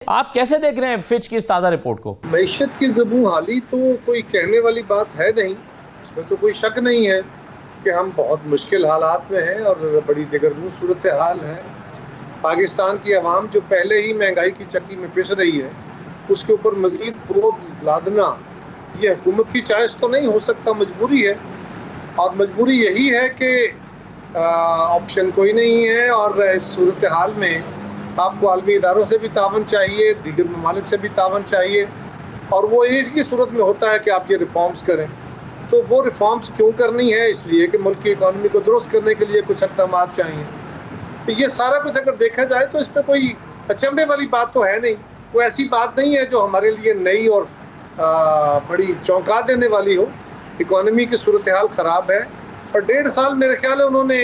आप कैसे देख रहे हैं फिच की इस ताज़ा रिपोर्ट को? मईशत की ज़बू हाली तो कोई कहने वाली बात है नहीं, इसमें तो कोई शक नहीं है कि हम बहुत मुश्किल हालात में हैं और बड़ी दिगरगूं सूरत हाल है। पाकिस्तान की आवाम जो पहले ही महंगाई की चक्की में पिस रही है, उसके ऊपर मज़ीद बोझ लादना ये हुकूमत की चॉइस तो नहीं हो सकता, मजबूरी है। और मजबूरी यही है कि ऑप्शन कोई नहीं है और इस सूरत हाल में आपको आलमी इदारों से भी तावन चाहिए, दीगर ममालिक से भी तावन चाहिए, और वो इसकी सूरत में होता है कि आप ये रिफॉर्म्स करें। तो वो रिफॉर्म्स क्यों करनी है? इसलिए कि मुल्क की इकॉनमी को दुरुस्त करने के लिए कुछ इक़दामात चाहिए। तो ये सारा कुछ अगर देखा जाए तो इसमें कोई अचंभे वाली बात तो है नहीं, कोई ऐसी बात नहीं है जो हमारे लिए नई और बड़ी चौंका देने वाली हो। इकॉनमी की सूरत हाल ख़राब है और 1.5 साल मेरे ख्याल है उन्होंने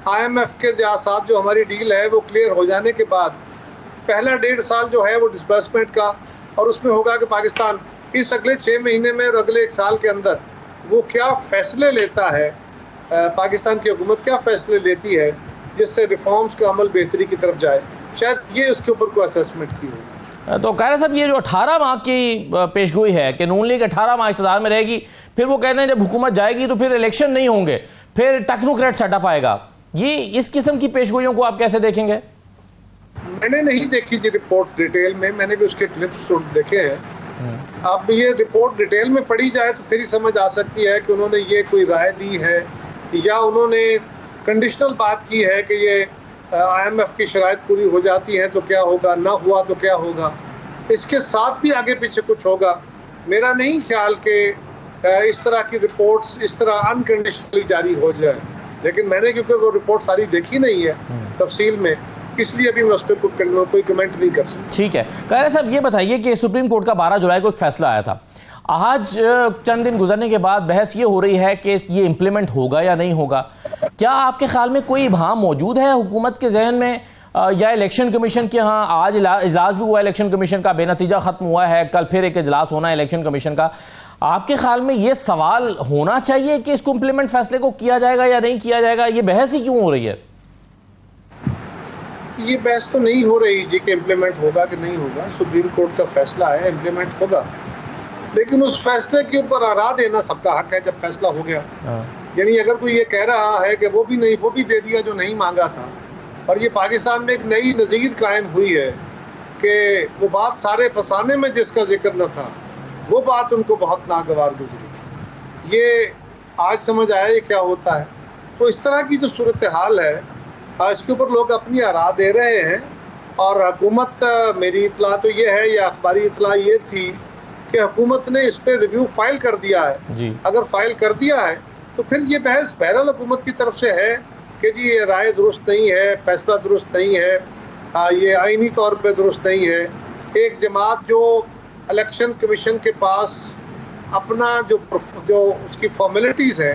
IMF के साथ जो हमारी डील है वो क्लियर हो जाने के बाद पहला 1.5 साल जो है वो डिसबर्समेंट का, और उसमें होगा कि पाकिस्तान इस अगले 6 महीने में और अगले 1 साल के अंदर वो क्या फ़ैसले लेता है, पाकिस्तान की हुकूमत क्या फ़ैसले लेती है जिससे रिफॉर्म्स का अमल बेहतरी की तरफ जाए। शायद ये इसके ऊपर कोई असेसमेंट की हो। तो कायरा साहब, ये जो 18 माह की पेशगोई है कि नून लीग 18 माह इक़्तिदार में रहेगी, फिर वो कहते हैं जब हुकूमत जाएगी तो फिर इलेक्शन नहीं होंगे, फिर टेक्नोक्रेट सेटअप आएगा, ये इस किस्म की पेशगोइयों को आप कैसे देखेंगे? मैंने नहीं देखी जी रिपोर्ट डिटेल में, मैंने भी उसके क्लिप्स देखे हैं। अब ये रिपोर्ट डिटेल में पढ़ी जाए तो फिर ही समझ आ सकती है कि उन्होंने ये कोई राय दी है या उन्होंने कंडीशनल बात की है कि ये IMF की शराइत पूरी हो जाती है तो क्या होगा, ना हुआ तो क्या होगा। इसके साथ भी आगे पीछे कुछ होगा। मेरा नहीं ख्याल कि इस तरह की रिपोर्ट्स इस तरह अनकंडीशनली जारी हो जाए, लेकिन मैंने क्योंकि वो रिपोर्ट सारी देखी नहीं है तफसील में, इसलिए अभी मैं उस पर कोई कमेंट नहीं कर सकता। ठीक है, कायरा साहब ये बताइए कि सुप्रीम कोर्ट का 12 जुलाई को एक फैसला आया था। आज चंद दिन गुजरने के बाद बहस ये हो रही है कि ये इम्प्लीमेंट होगा या नहीं होगा। क्या आपके ख्याल में कोई इबहाम मौजूद है हुकूमत के जहन में, या इलेक्शन कमीशन के यहाँ आज इजलास भी हुआ, इलेक्शन कमीशन का बेनतीजा खत्म हुआ है, कल फिर एक इजलास होना है इलेक्शन कमीशन का। आपके ख्याल में ये सवाल होना चाहिए कि इसको इम्प्लीमेंट फैसले को किया जाएगा या नहीं किया जाएगा? ये बहस ही क्यों हो रही है? ये बहस तो नहीं हो रही जी कि इम्प्लीमेंट होगा कि नहीं होगा। सुप्रीम कोर्ट का फैसला है, इम्प्लीमेंट होगा, लेकिन उस फैसले के ऊपर आरा देना सबका हक है जब फैसला हो गया। यानी अगर कोई ये कह रहा है कि वो भी नहीं, वो भी दे दिया जो नहीं मांगा था, और ये पाकिस्तान में एक नई नज़ीर कायम हुई है कि वो बात सारे फसाने में जिसका जिक्र न था, वो बात उनको बहुत नागवार गुजरी। ये आज समझ आया ये क्या होता है। तो इस तरह की जो सूरत हाल है, इसके ऊपर लोग अपनी आरा दे रहे हैं, और हुकूमत, मेरी इतला तो ये है या अखबारी इतला ये थी कि हुकूमत ने इस पर रिव्यू फाइल कर दिया है जी। अगर फाइल कर दिया है तो फिर ये बहस बहरहाल हुकूमत की तरफ से है कि जी ये राय दुरुस्त नहीं है, फैसला दुरुस्त नहीं है, ये आईनी तौर पे दुरुस्त नहीं है। एक जमात जो इलेक्शन कमीशन के पास अपना जो उसकी फॉर्मेलिटीज़ है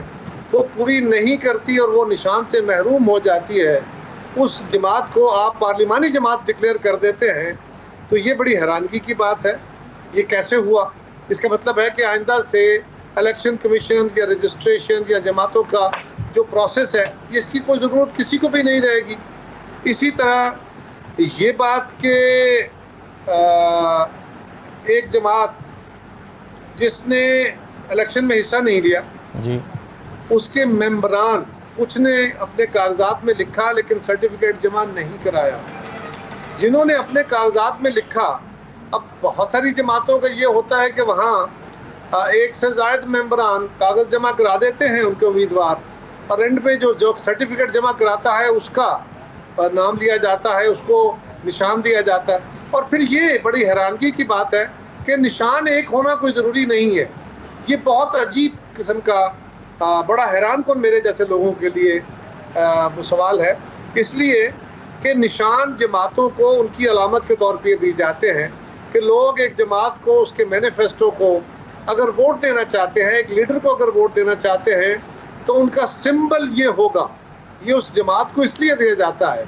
वो पूरी नहीं करती और वो निशान से महरूम हो जाती है, उस जमात को आप पार्लिमानी जमात डिक्लेयर कर देते हैं, तो ये बड़ी हैरानगी की बात है। ये कैसे हुआ? इसका मतलब है कि आइंदा से इलेक्शन कमीशन या रजिस्ट्रेशन या जमातों का जो प्रोसेस है, इसकी कोई ज़रूरत किसी को भी नहीं रहेगी। इसी तरह ये बात के एक जमात जिसने इलेक्शन में हिस्सा नहीं लिया जी, उसके मेंबरान कुछ ने अपने कागजात में लिखा लेकिन सर्टिफिकेट जमा नहीं कराया। जिन्होंने अपने कागजात में लिखा, अब बहुत सारी जमातों का ये होता है कि वहाँ एक से ज़ायद मेंबरान कागज़ जमा करा देते हैं उनके उम्मीदवार, और एंड पे जो सर्टिफिकेट जमा कराता है उसका नाम लिया जाता है, उसको निशान दिया जाता है। और फिर ये बड़ी हैरानगी की बात है कि निशान एक होना कोई ज़रूरी नहीं है। ये बहुत अजीब किस्म का बड़ा हैरान कौन मेरे जैसे लोगों के लिए वो सवाल है, इसलिए कि निशान जमातों को उनकी अलामत के तौर पर दी जाते हैं कि लोग एक जमात को, उसके मैनिफेस्टो को अगर वोट देना चाहते हैं, एक लीडर को अगर वोट देना चाहते हैं, तो उनका सिंबल ये होगा। ये उस जमात को इसलिए दिया जाता है,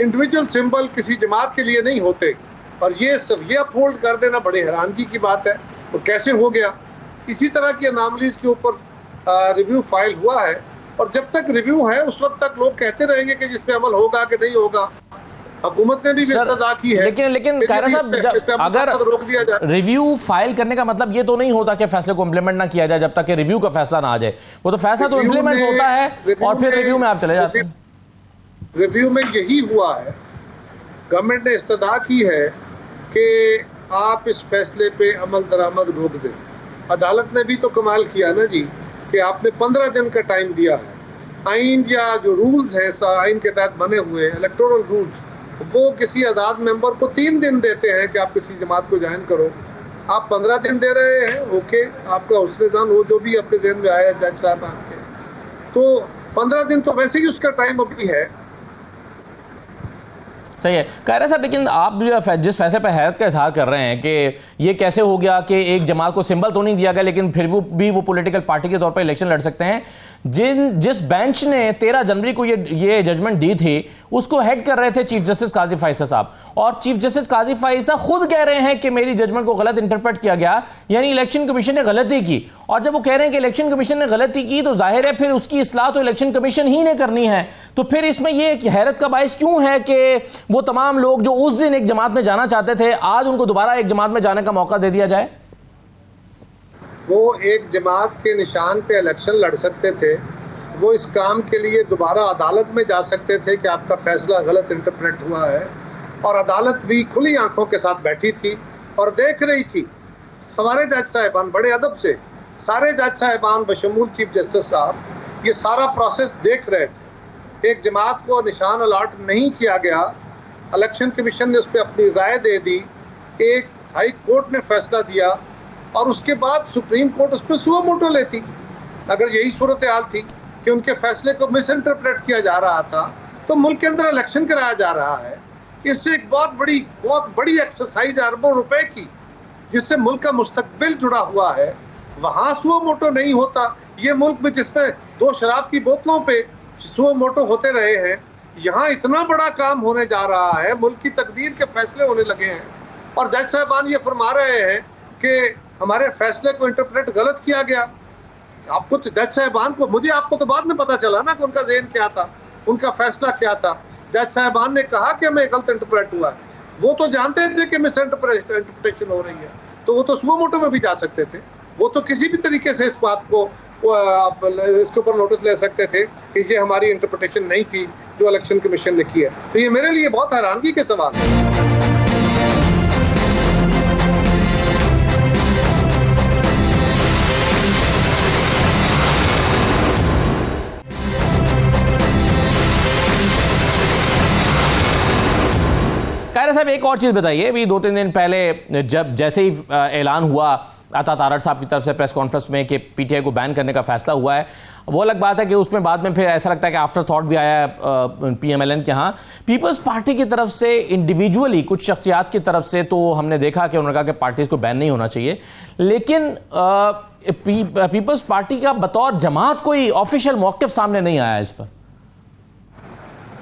इंडिविजुअल सिंबल किसी जमात के लिए नहीं होते। और ये सब ये अपहोल्ड कर देना बड़ी हैरानगी की बात है। और कैसे हो गया? इसी तरह की अनामलीज के ऊपर रिव्यू फाइल हुआ है, और जब तक रिव्यू है उस वक्त तक लोग कहते रहेंगे कि जिस पे अमल होगा कि नहीं होगा। हुकूमत ने भी इस्तदा की है। लेकिन कायरा साहब, अगर रोक दिया जाए, रिव्यू फाइल करने का मतलब ये तो नहीं होता कि फैसले को इंप्लीमेंट ना किया जाए जब तक कि रिव्यू का फैसला ना आ जाए। वो तो फैसला तो इंप्लीमेंट होता है और फिर रिव्यू में आप चले जाते हैं। रिव्यू में यही हुआ है, गवर्नमेंट ने इस्तदा की है कि आप इस फैसले पे अमल दरामद रोक दें। अदालत ने भी तो कमाल किया ना जी कि आपने 15 दिन का टाइम दिया है। आइन या जो रूल्स हैं आइन के तहत बने हुए इलेक्टोरल रूल्स, वो किसी आज़ाद मेंबर को 3 दिन देते हैं कि आप किसी जमात को ज्वाइन करो। आप 15 दिन दे रहे हैं। ओके, आपका हुस्न जान हो जो भी आपके जहन में आया जज साहब आपके, तो 15 दिन तो वैसे ही उसका टाइम अभी है। सही है कायरा साहब, लेकिन आप जिस फैसले पर हैरत का इजहार कर रहे हैं कि ये कैसे हो गया कि एक जमात को सिंबल तो नहीं दिया गया लेकिन फिर वो पॉलिटिकल पार्टी के तौर पर इलेक्शन लड़ सकते हैं। जिस बेंच ने 13 जनवरी को ये जजमेंट दी थी उसको हेड कर रहे थे चीफ जस्टिस काजी फाइसा साहब, और चीफ जस्टिस काजी फाइसा खुद कह रहे हैं कि मेरी जजमेंट को गलत इंटरप्रेट किया गया, यानी इलेक्शन कमीशन ने गलती की। और जब वो कह रहे हैं कि इलेक्शन कमीशन ने गलती की तो जाहिर है फिर उसकी इस्लाह तो इलेक्शन कमीशन ही ने करनी है। तो फिर इसमें ये हैरत का बायस क्यों है कि वो तमाम लोग जो उस दिन एक जमात में जाना चाहते थे आज उनको दोबारा एक जमात में जाने का मौका दे दिया जाए? वो एक जमात के निशान पे इलेक्शन लड़ सकते थे, वो इस काम के लिए दोबारा अदालत में जा सकते थे कि आपका फैसला गलत इंटरप्रेट हुआ है, और अदालत भी खुली आंखों के साथ बैठी थी और देख रही थी। सारे जज साहिबान बड़े अदब से, सारे जज साहिबान बशमूल चीफ जस्टिस साहब, ये सारा प्रोसेस देख रहे थे। एक जमात को निशान अलॉट नहीं किया गया, इलेक्शन कमीशन ने उस पर अपनी राय दे दी, एक हाई कोर्ट ने फैसला दिया और उसके बाद सुप्रीम कोर्ट उस पर सुओ मोटो लेती। अगर यही सूरत हाल थी कि उनके फैसले को मिस इंटरप्रेट किया जा रहा था तो मुल्क के अंदर इलेक्शन कराया जा रहा है। इससे एक बहुत बड़ी एक्सरसाइज अरबों रुपए की, जिससे मुल्क का मुस्तकबिल जुड़ा हुआ है, वहां सुओ मोटो नहीं होता। ये मुल्क में जिसमें 2 शराब की बोतलों पे सुओ मोटो होते रहे हैं, यहाँ इतना बड़ा काम होने जा रहा है, मुल्क की तकदीर के फैसले होने लगे हैं और जज साहबान ये फरमा रहे हैं कि हमारे फैसले को इंटरप्रेट गलत किया गया। आपको तो जज साहबान को, मुझे आपको तो बाद में पता चला ना कि उनका ज़हन क्या था, उनका फैसला क्या था। जज साहबान ने कहा कि हमें गलत इंटरप्रेट हुआ है, वो तो जानते थे कि मिस इंटरप्रिटेशन हो रही है, तो वो तो सुओ मोटो में भी जा सकते थे। वो तो किसी भी तरीके से इस बात को इसके ऊपर नोटिस ले सकते थे कि ये हमारी इंटरप्रिटेशन नहीं थी जो इलेक्शन कमीशन ने की है। तो ये मेरे लिए बहुत हैरानगी के सवाल है। कायरा साहब, एक और चीज़ बताइए, अभी 2-3 दिन पहले जब जैसे ही ऐलान हुआ अता तारड़ साहब की तरफ से प्रेस कॉन्फ्रेंस में कि पीटीआई को बैन करने का फैसला हुआ है, वो अलग बात है कि उसमें बाद में फिर ऐसा लगता है कि आफ्टर थॉट भी आया है पीएमएलएन के यहाँ। पीपल्स पार्टी की तरफ से इंडिविजुअली कुछ शख्सियात की तरफ से तो हमने देखा कि उन्होंने कहा कि पार्टीज को बैन नहीं होना चाहिए, लेकिन पीपल्स पार्टी का बतौर जमात कोई ऑफिशियल मौक़िफ़ सामने नहीं आया इस पर।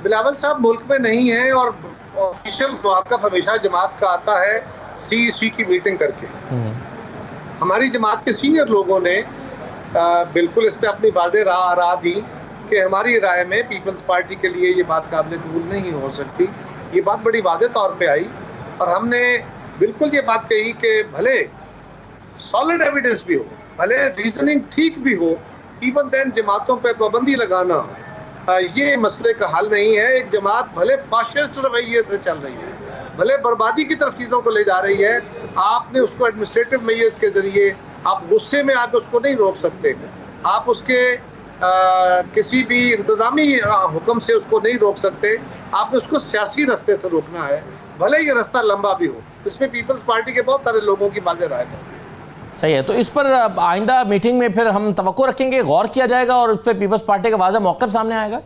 बिलावल साहब, मुल्क में नहीं है और ऑफिशियल मौक़िफ़ हमेशा जमात का आता है सीईसी की मीटिंग करके। हमारी जमात के सीनियर लोगों ने बिल्कुल इस पे अपनी वाज़ेह राय दी कि हमारी राय में पीपल्स पार्टी के लिए ये बात काबिल कबूल नहीं हो सकती। ये बात बड़ी वाज़ेह तौर पे आई और हमने बिल्कुल ये बात कही कि भले सॉलिड एविडेंस भी हो, भले रीजनिंग ठीक भी हो, इवन देन जमातों पे पाबंदी लगाना ये मसले का हल नहीं है। एक जमात भले फाशिस्ट रवैये से चल रही है, भले बर्बादी की तरफ चीज़ों को ले जा रही है, आपने उसको एडमिनिस्ट्रेटिव मेजर्स के जरिए, आप गुस्से में आकर उसको नहीं रोक सकते, आप उसके किसी भी इंतज़ामी हुक्म से उसको नहीं रोक सकते, आपने उसको सियासी रास्ते से रोकना है, भले ये रास्ता लंबा भी हो। इसमें पीपल्स पार्टी के बहुत सारे लोगों की वाज़ेह राय है। सही है, तो इस पर आइंदा मीटिंग में फिर हम तवक्को रखेंगे, गौर किया जाएगा और उस पर पीपल्स पार्टी का वाज़ेह मौक़िफ़ सामने आएगा।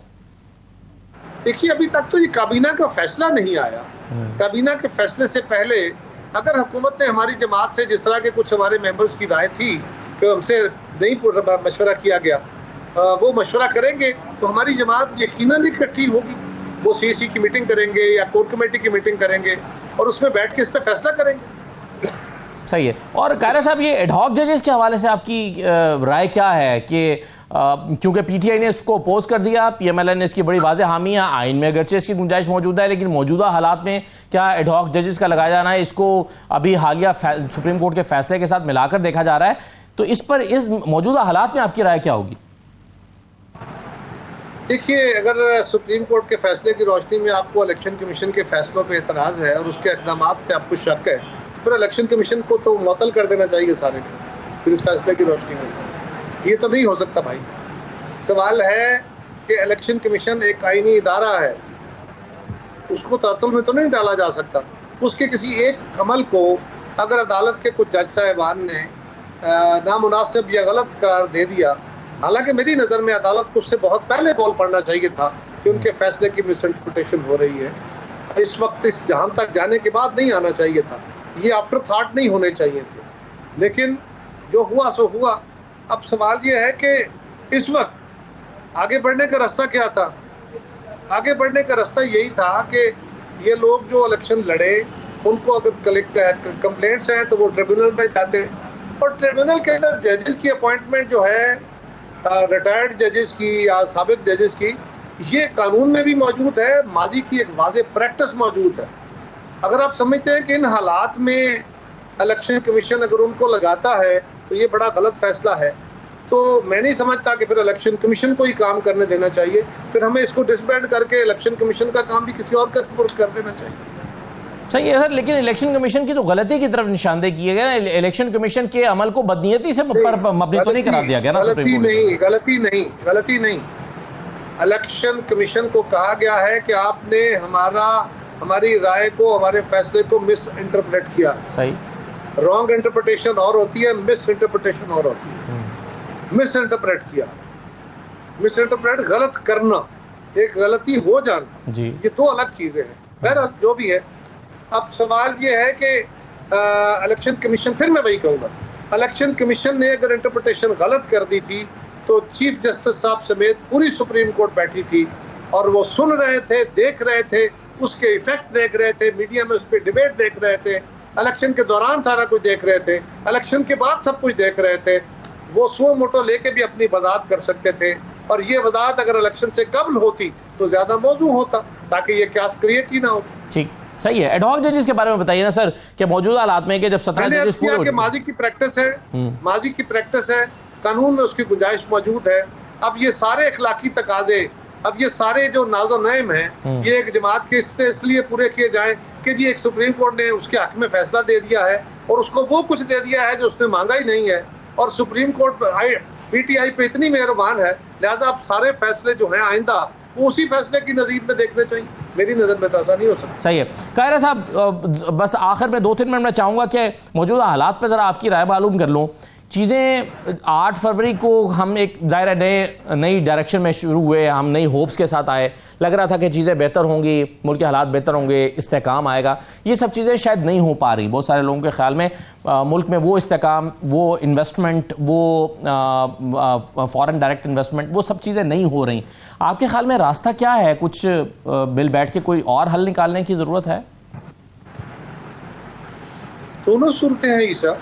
देखिए, अभी तक तो ये काबीना का फैसला नहीं आया। काबीना के फैसले से पहले अगर हुकूमत ने हमारी जमात से, जिस तरह के कुछ हमारे मेंबर्स की राय थी कि हमसे नहीं मशवरा किया गया, वो मशवरा करेंगे तो हमारी जमात यकीनन इकट्ठी होगी। वो सीईसी की मीटिंग करेंगे या कोर कमेटी की मीटिंग करेंगे और उसमें बैठ के इस पर फैसला करेंगे। सही है। और कायरा साहब, ये एडहॉक जजेस के हवाले से आपकी राय क्या है कि क्योंकि पीटीआई ने इसको अपोज कर दिया, पीएमएल ने इसकी बड़ी वाज़ेह हामी है, आइन में अगरचे इसकी गुंजाइश मौजूद है, लेकिन मौजूदा हालात में क्या एडहॉक जजेस का लगाया जाना है, इसको अभी हालिया सुप्रीम कोर्ट के फैसले के साथ मिलाकर देखा जा रहा है, तो इस पर इस मौजूदा हालात में आपकी राय क्या होगी? देखिए, अगर सुप्रीम कोर्ट के फैसले की रोशनी में आपको इलेक्शन कमीशन के फैसलों पे एतराज़ है और उसके इक़दाम पे आपको शक है, फिर इलेक्शन कमीशन को तो मुअत्तल कर देना चाहिए सारे, फिर इस फैसले की रोशनी में। ये तो नहीं हो सकता भाई। सवाल है कि इलेक्शन कमीशन एक आईनी इदारा है, उसको तातुल में तो नहीं डाला जा सकता। उसके किसी एक अमल को अगर अदालत के कुछ जज साहिबान ने नामुनासिब या गलत करार दे दिया, हालांकि मेरी नज़र में अदालत को उससे बहुत पहले बोल पड़ना चाहिए था कि उनके फैसले की मिसइंटरप्रिटेशन हो रही है। इस वक्त इस जहां तक जाने के बाद नहीं आना चाहिए था, ये आफ्टर थॉट नहीं होने चाहिए थे। लेकिन जो हुआ सो हुआ। अब सवाल ये है कि इस वक्त आगे बढ़ने का रास्ता क्या था? आगे बढ़ने का रास्ता यही था कि ये लोग जो इलेक्शन लड़े, उनको अगर कंप्लेंट्स हैं तो वो ट्रिब्यूनल में जाते, और ट्रिब्यूनल के अंदर जजेस की अपॉइंटमेंट जो है रिटायर्ड जजेस की या साबिक जजेस की, ये कानून में भी मौजूद है, माजी की एक वाज़ेह प्रैक्टिस मौजूद है। अगर आप समझते हैं कि इन हालात में इलेक्शन कमीशन अगर उनको लगाता है तो ये बड़ा गलत फैसला है, तो मैं नहीं समझता कि फिर इलेक्शन कमीशन को ही काम करने देना चाहिए। फिर हमें इसको डिसबैंड करके इलेक्शन कमीशन का काम भी किसी और के सुपुर्द कर देना चाहिए। सही है सर, लेकिन इलेक्शन कमीशन की तो गलती की तरफ निशानदेही किया गया। इलेक्शन कमीशन के अमल को बदनीयती से मबनी तो नहीं करार दिया गया ना सुप्रीम कोर्ट? गलती नहीं। इलेक्शन कमीशन को कहा गया है कि आपने हमारी राय को, हमारे फैसले को मिस इंटरप्रेट किया। सही। रॉन्ग इंटरप्रिटेशन और होती है, मिस इंटरप्रिटेशन और होती है। मिस इंटरप्रेट किया, मिस इंटरप्रेट गलत करना, एक गलती हो जाना जी, ये दो अलग चीजें हैं। बहरहाल जो भी है, अब सवाल ये है कि इलेक्शन कमीशन, फिर मैं वही कहूँगा, इलेक्शन कमीशन ने अगर इंटरप्रिटेशन गलत कर दी थी तो चीफ जस्टिस साहब समेत पूरी सुप्रीम कोर्ट बैठी थी और वो सुन रहे थे, देख रहे थे, उसके इफेक्ट देख रहे थे, मीडिया में उस पर डिबेट देख रहे थे, इलेक्शन के दौरान सारा कुछ देख रहे थे, इलेक्शन के बाद सब कुछ देख रहे थे। वो सो मोटो लेके भी अपनी वजाहत कर सकते थे, और ये वजाहत अगर इलेक्शन से कबल होती तो ज्यादा मौजू होता, ताकि ये क्यास क्रिएट ही ना होती। ठीक, सही है। एडहॉक जजेस के बारे में बताइए ना सर, कि मौजूदा हालात में कि जब 17 जजेस पूरे हो चुके हैं, माजी की प्रैक्टिस है, माजी की प्रैक्टिस है, कानून में उसकी गुंजाइश मौजूद है। अब ये सारे अखलाकी तकाजे, अब ये सारे जो नाजो नैम हैं, ये एक जमात के इसलिए पूरे किए जाएं कि जी एक सुप्रीम कोर्ट ने उसके हक में फैसला दे दिया है और उसको वो कुछ दे दिया है जो उसने मांगा ही नहीं है, और सुप्रीम कोर्ट पीटीआई पे इतनी मेहरबान है, लिहाजा आप सारे फैसले जो हैं आइंदा वो उसी फैसले की नज़ीर में देखने चाहिए। मेरी नज़र में तो ऐसा नहीं हो सकता। सही है। कायरा साहब, बस आखिर में 2-3 मिनट में चाहूँगा कि मौजूदा हालात पर ज़रा आपकी राय मालूम कर लूँ। चीज़ें 8 फरवरी को हम एक ज़ाहिर नई डायरेक्शन में शुरू हुए, हम नई होप्स के साथ आए, लग रहा था कि चीज़ें बेहतर होंगी, मुल्क के हालात बेहतर होंगे, इस्तेकाम आएगा। ये सब चीज़ें शायद नहीं हो पा रही। बहुत सारे लोगों के ख्याल में मुल्क में वो इस्तेकाम, वो इन्वेस्टमेंट, वो फॉरेन डायरेक्ट इन्वेस्टमेंट, वो सब चीज़ें नहीं हो रही। आपके ख्याल में रास्ता क्या है? कुछ मिल बैठ के कोई और हल निकालने की ज़रूरत है? दोनों सूरतें हैं ईसा,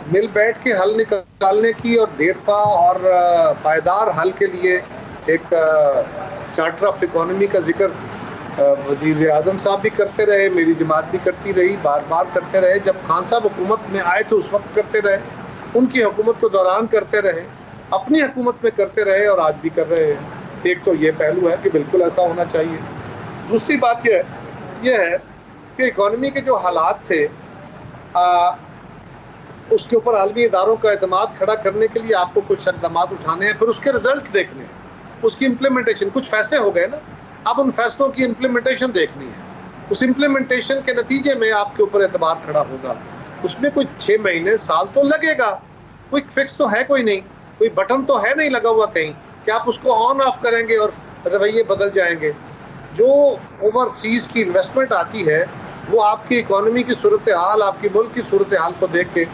मिल बैठ के हल निकालने की और देरपा और पायदार हल के लिए एक चार्टर ऑफ इकोनॉमी का जिक्र वज़ीर आज़म साहब भी करते रहे, मेरी जमात भी करती रही, बार बार करते रहे। जब खान साहब हुकूमत में आए थे उस वक्त करते रहे, उनकी हुकूमत के दौरान करते रहे, अपनी हुकूमत में करते रहे और आज भी कर रहे हैं। एक तो ये पहलू है कि बिल्कुल ऐसा होना चाहिए। दूसरी बात यह है कि इकोनॉमी के जो हालात थे उसके ऊपर आलमी इदारों का एतमाद खड़ा करने के लिए आपको कुछ इक़दाम उठाने हैं, फिर उसके रिजल्ट देखने हैं, उसकी इम्प्लीमेंटेशन। कुछ फैसले हो गए ना, अब उन फैसलों की इम्प्लीमेंटेशन देखनी है। उस इम्प्लीमेंटेशन के नतीजे में आपके ऊपर एतमाद खड़ा होगा। उसमें कुछ 6 महीने, साल तो लगेगा। कोई फिक्स तो है कोई नहीं, कोई बटन तो है नहीं लगा हुआ कहीं कि आप उसको ऑन ऑफ करेंगे और रवैये बदल जाएंगे। जो ओवरसीज़ की इन्वेस्टमेंट आती है वो आपकी इकोनॉमी की सूरत हाल, आपकी मुल्क की सूरत हाल को देख के,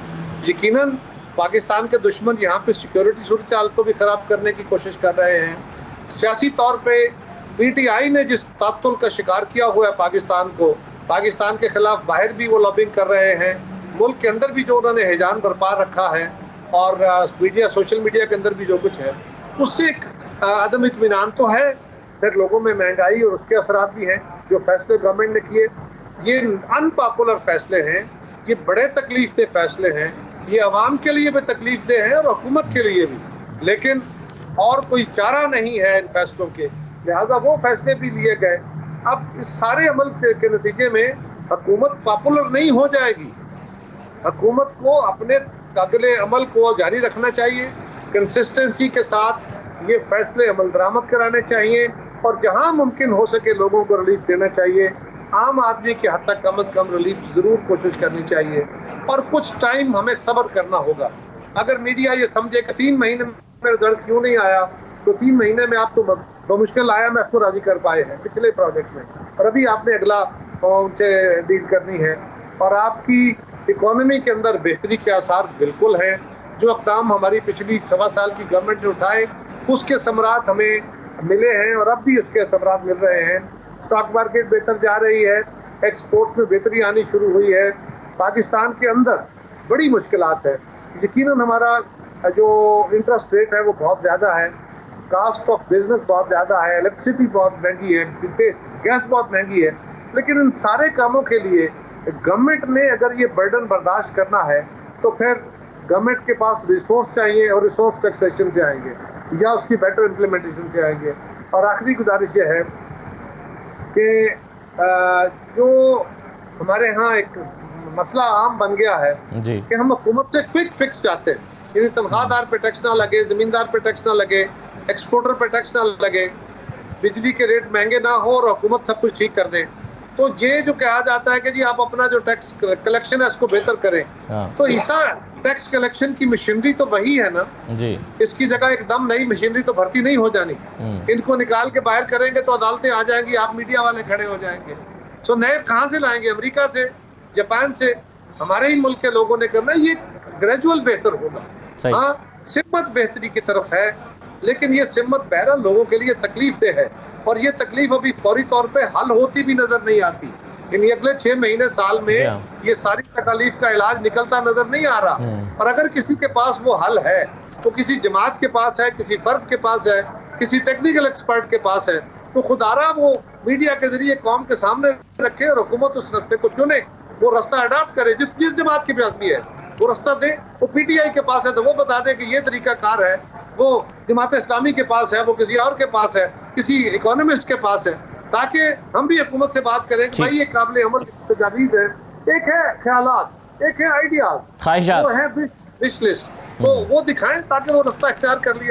यकीनन पाकिस्तान के दुश्मन यहाँ पे सिक्योरिटी सूरत हाल को भी ख़राब करने की कोशिश कर रहे हैं। सियासी तौर पे पीटीआई ने जिस तातुल का शिकार किया हुआ है पाकिस्तान को, पाकिस्तान के खिलाफ बाहर भी वो लॉबिंग कर रहे हैं, मुल्क के अंदर भी जो उन्होंने हिजान बरपा रखा है और मीडिया, सोशल मीडिया के अंदर भी जो कुछ है, उससे एक अदम इत्मीनान तो है। फिर लोगों में महंगाई और उसके असरात भी हैं। जो फैसले गवर्नमेंट ने किए, ये अनपॉपुलर फैसले हैं, ये बड़े तकलीफ दे फैसले हैं, ये अवाम के लिए भी तकलीफ दे हैं और हुकूमत के लिए भी, लेकिन और कोई चारा नहीं है इन फैसलों के, लिहाजा वो फैसले भी लिए गए। अब इस सारे अमल के नतीजे में हुकूमत पॉपुलर नहीं हो जाएगी। हुकूमत को अपने अगले अमल को जारी रखना चाहिए, कंसिस्टेंसी के साथ ये फैसले अमल दरामद कराने चाहिए और जहां मुमकिन हो सके लोगों को रिलीफ देना चाहिए। आम आदमी के हद तक कम से कम रिलीफ जरूर कोशिश करनी चाहिए और कुछ टाइम हमें सब्र करना होगा। अगर मीडिया ये समझे कि 3 महीने में रिजल्ट क्यों नहीं आया, तो 3 महीने में आप तो बमुश्किल आया में आपको राजी कर पाए हैं पिछले प्रोजेक्ट में, और अभी आपने अगला उनसे डील करनी है। और आपकी इकोनॉमी के अंदर बेहतरी के आसार बिल्कुल हैं। जो इक़दाम हमारी पिछली 1.25 साल की गवर्नमेंट ने उठाए, उसके समरात हमें मिले हैं और अब भी उसके समरात मिल रहे हैं। स्टॉक मार्केट बेहतर जा रही है, एक्सपोर्ट्स में बेहतरी आनी शुरू हुई है। पाकिस्तान के अंदर बड़ी मुश्किलात है, यकीनन हमारा जो इंटरेस्ट रेट है वो बहुत ज़्यादा है, कास्ट ऑफ बिजनेस बहुत ज़्यादा है, इलेक्ट्रिसिटी बहुत महंगी है, गैस बहुत महंगी है। लेकिन इन सारे कामों के लिए गवर्नमेंट ने अगर ये बर्डन बर्दाश्त करना है तो फिर गवर्नमेंट के पास रिसोर्स चाहिए और रिसोर्स टैक्सेशन से आएंगे या उसकी बेटर इम्प्लीमेंटेशन से आएंगे। और आखिरी गुजारिश ये है कि जो हमारे यहाँ एक मसला आम बन गया है जी कि हम हुकूमत से क्विक फिक्स चाहते हैं, यानी तनख्वाहदार पे टैक्स ना लगे, जमींदार पे टैक्स ना लगे, एक्सपोर्टर पे टैक्स ना लगे, बिजली के रेट महंगे ना हो और हुकूमत सब कुछ ठीक कर दे। तो ये जो कहा जाता है कि जी आप अपना जो टैक्स कलेक्शन है उसको बेहतर करें, तो हिस्सा टैक्स कलेक्शन की मशीनरी तो वही है ना जी। इसकी जगह एकदम नई मशीनरी तो भर्ती नहीं हो जानी। इनको निकाल के बाहर करेंगे तो अदालतें आ जाएंगी, आप मीडिया वाले खड़े हो जाएंगे। तो नए कहाँ से लाएंगे? अमेरिका से, जापान से? हमारे ही मुल्क के लोगों ने करना। ये ग्रेजुअल बेहतर होगा। हाँ, सिमत बेहतरी की तरफ है, लेकिन ये सिमत बहरहाल लोगों के लिए तकलीफ दे है और ये तकलीफ अभी फौरी तौर पे हल होती भी नजर नहीं आती। इन अगले 6 महीने साल में ये सारी तकलीफ का इलाज निकलता नजर नहीं आ रहा। और अगर किसी के पास वो हल है तो किसी जमात के पास है, किसी फर्द के पास है, किसी टेक्निकल एक्सपर्ट के पास है, तो खुदारा वो मीडिया के जरिए कौम के सामने रखे और हुकूमत उस रास्ते को चुने, वो रास्ता अडॉप्ट करे। जिस जमात के पास भी है वो रास्ता दे। वो पीटीआई के पास है तो वो बता दे कि ये तरीका कार है, वो जमात इस्लामी के पास है, वो किसी और के पास है, किसी इकोनॉमिस्ट के पास है, ताकि हम भी हुकूमत से बात करें कि भाई ये काबिल अमल तजावीज़ है। एक है ख्यालात, एक है आइडियाज, वो है विश लिस्ट, तो वो दिखाएं ताकि वो रास्ता इख्तियार कर लिया